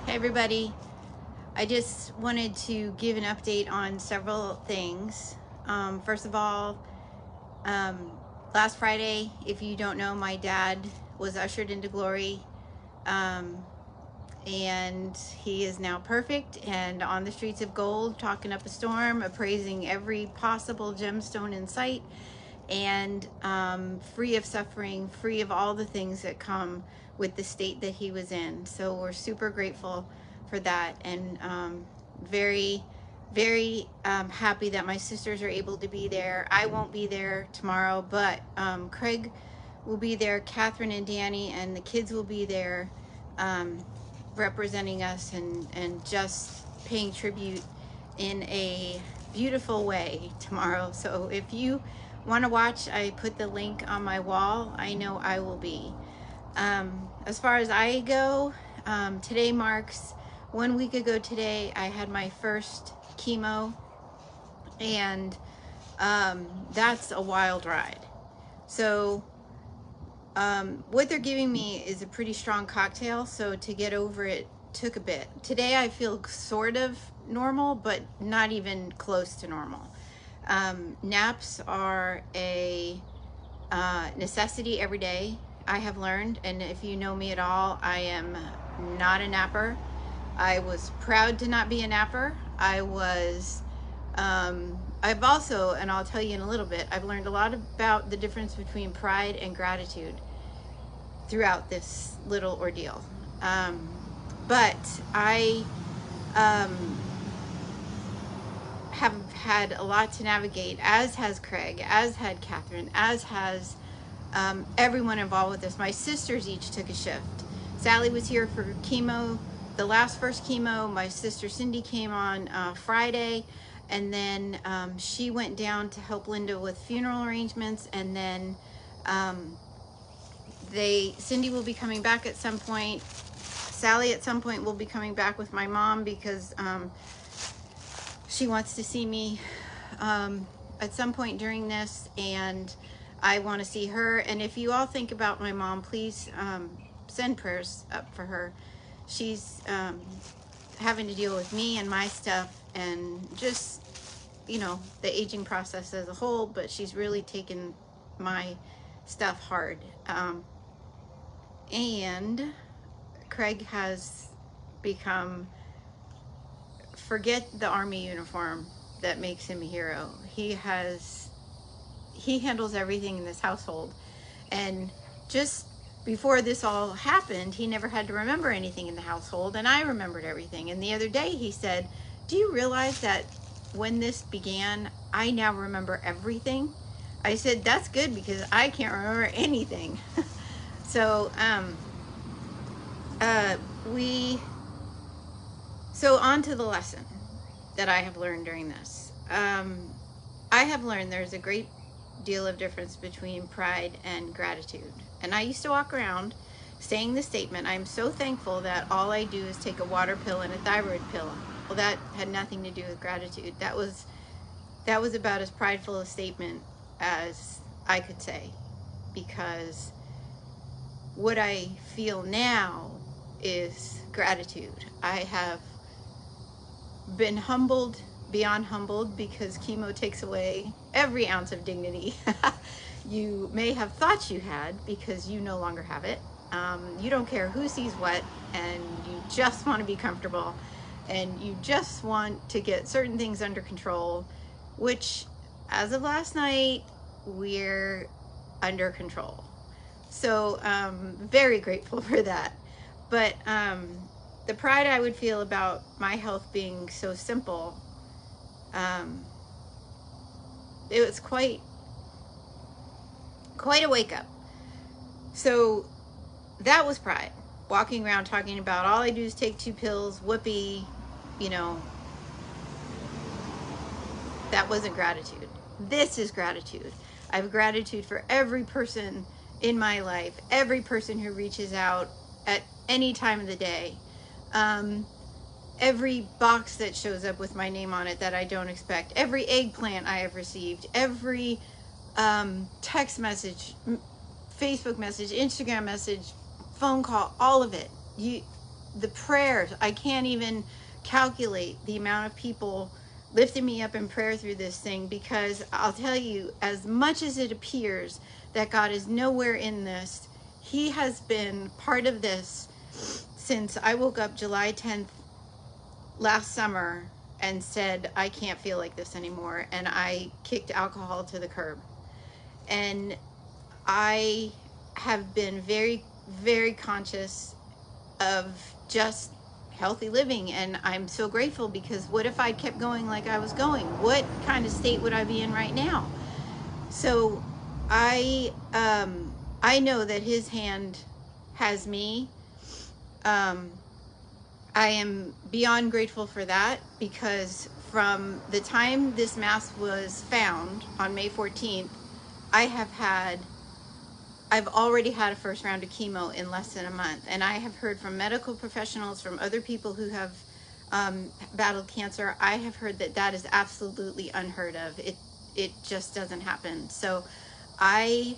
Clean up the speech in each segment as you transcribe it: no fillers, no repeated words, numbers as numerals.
Hey everybody, I just wanted to give an update on several things. First of all, last Friday, if you don't know, my dad was ushered into glory, and he is now perfect and on the streets of gold, talking up a storm, appraising every possible gemstone in sight, and free of suffering, free of all the things that come with the state that he was in. So we're super grateful for that, and very happy that my sisters are able to be there. I won't be there tomorrow, but Craig will be there, Catherine and Danny, and the kids will be there, representing us and just paying tribute in a beautiful way tomorrow. So if you want to watch, I put the link on my wall. I know I will be. As far as I go, today marks 1 week ago today. I had my first chemo, and that's a wild ride. So what they're giving me is a pretty strong cocktail, so to get over it took a bit. Today I feel sort of normal, but not even close to normal. Naps are a necessity every day, I have learned, and if you know me at all, I am not a napper. I was proud to not be a napper. I've also, and I'll tell you in a little bit, I've learned a lot about the difference between pride and gratitude throughout this little ordeal. But I have had a lot to navigate, as has Craig, as had Catherine, as has everyone involved with this. My sisters each took a shift. Sally was here for chemo, the first chemo. My sister Cindy came on Friday, and then she went down to help Linda with funeral arrangements, and then Cindy will be coming back at some point. Sally at some point will be coming back with my mom because she wants to see me at some point during this, and I want to see her. And if you all think about my mom, please send prayers up for her. She's having to deal with me and my stuff, and just, you know, the aging process as a whole, but she's really taken my stuff hard. And Craig has become, forget the army uniform that makes him a hero. He handles everything in this household, and just before this all happened, he never had to remember anything in the household, and I remembered everything. And the other day he said, do you realize that when this began, I now remember everything? I said, that's good, because I can't remember anything. So so on to the lesson that I have learned during this. I have learned there's a great deal of difference between pride and gratitude. And I used to walk around saying the statement, I'm so thankful that all I do is take a water pill and a thyroid pill. Well, that had nothing to do with gratitude. That was about as prideful a statement as I could say, because what I feel now is gratitude. I have been humbled beyond humbled, because chemo takes away every ounce of dignity you may have thought you had, because you no longer have it. You don't care who sees what, and you just want to be comfortable, and you just want to get certain things under control, which as of last night, we're under control. So very grateful for that. But the pride I would feel about my health being so simple, it was quite a wake up. So that was pride. Walking around talking about all I do is take 2 pills, whoopee, you know. That wasn't gratitude. This is gratitude. I have gratitude for every person in my life, every person who reaches out at any time of the day. Every box that shows up with my name on it that I don't expect, every eggplant I have received, every text message, Facebook message, Instagram message, phone call, all of it. the prayers, I can't even calculate the amount of people lifting me up in prayer through this thing, because I'll tell you, as much as it appears that God is nowhere in this, he has been part of this since I woke up July 10th last summer and said, I can't feel like this anymore. And I kicked alcohol to the curb. And I have been very, very conscious of just healthy living. And I'm so grateful, because what if I kept going like I was going? What kind of state would I be in right now? So I know that his hand has me. I am beyond grateful for that, because from the time this mass was found on May 14th, I've already had a first round of chemo in less than a month. And I have heard from medical professionals, from other people who have battled cancer, I have heard that that is absolutely unheard of. It just doesn't happen. So I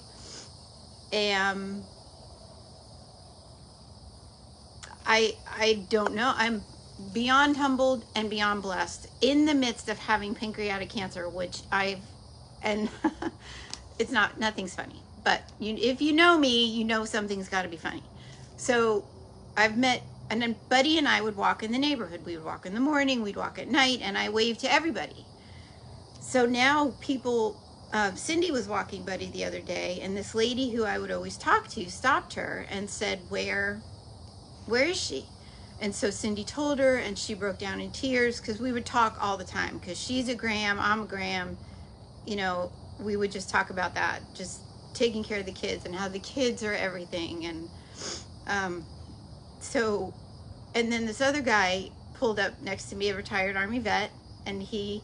don't know. I'm beyond humbled and beyond blessed in the midst of having pancreatic cancer, which and it's nothing's funny, but if you know me, you know something's got to be funny. So I've met, and then Buddy and I would walk in the neighborhood. We would walk in the morning, we'd walk at night, and I waved to everybody. So now people, Cindy was walking Buddy the other day, and this lady who I would always talk to stopped her and said, where is she? And so Cindy told her, and she broke down in tears, because we would talk all the time, because she's a Graham, I'm a Graham. You know, we would just talk about that, just taking care of the kids and how the kids are everything. And and then this other guy pulled up next to me, a retired Army vet, and he,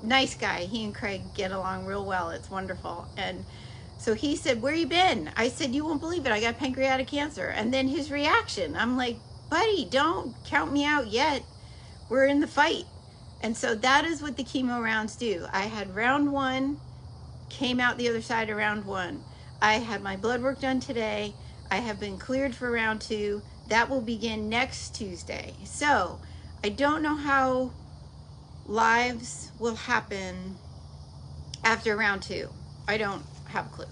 nice guy, he and Craig get along real well. It's wonderful. And so he said, where you been? I said, you won't believe it, I got pancreatic cancer. And then his reaction, I'm like, buddy, don't count me out yet. We're in the fight. And so that is what the chemo rounds do. I had round 1, came out the other side of round 1. I had my blood work done today. I have been cleared for round 2. That will begin next Tuesday. So I don't know how lives will happen after round 2. I don't have a clue.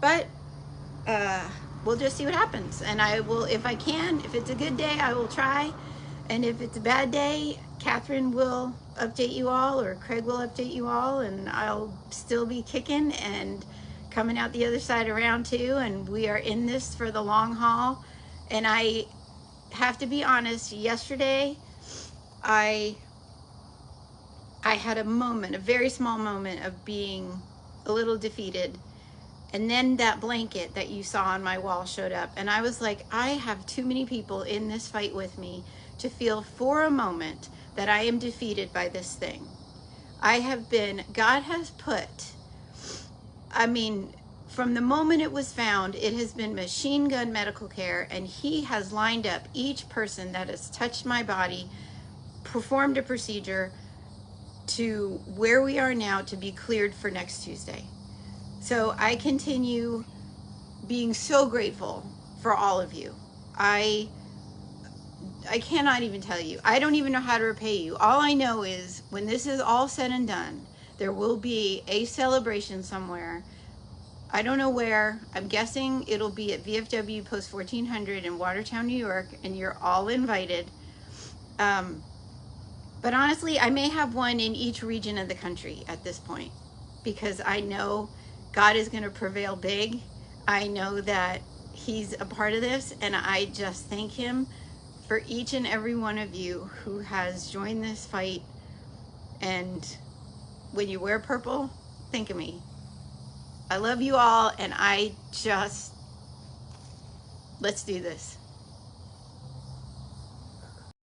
But we'll just see what happens. And I will, if I can, if it's a good day, I will try. And if it's a bad day, Catherine will update you all, or Craig will update you all, and I'll still be kicking and coming out the other side of round 2. And we are in this for the long haul. And I have to be honest, yesterday I had a moment, a very small moment of being a little defeated. And then that blanket that you saw on my wall showed up. And I was like, I have too many people in this fight with me to feel for a moment that I am defeated by this thing. God has put, I mean, from the moment it was found, it has been machine gun medical care, and he has lined up each person that has touched my body, performed a procedure, to where we are now to be cleared for next Tuesday. So I continue being so grateful for all of you. I cannot even tell you. I don't even know how to repay you. All I know is when this is all said and done, there will be a celebration somewhere. I don't know where. I'm guessing it'll be at VFW Post 1400 in Watertown, New York, and you're all invited. But honestly, I may have one in each region of the country at this point, because I know God is going to prevail big. I know that he's a part of this, and I just thank him for each and every one of you who has joined this fight. And when you wear purple, think of me. I love you all, and let's do this.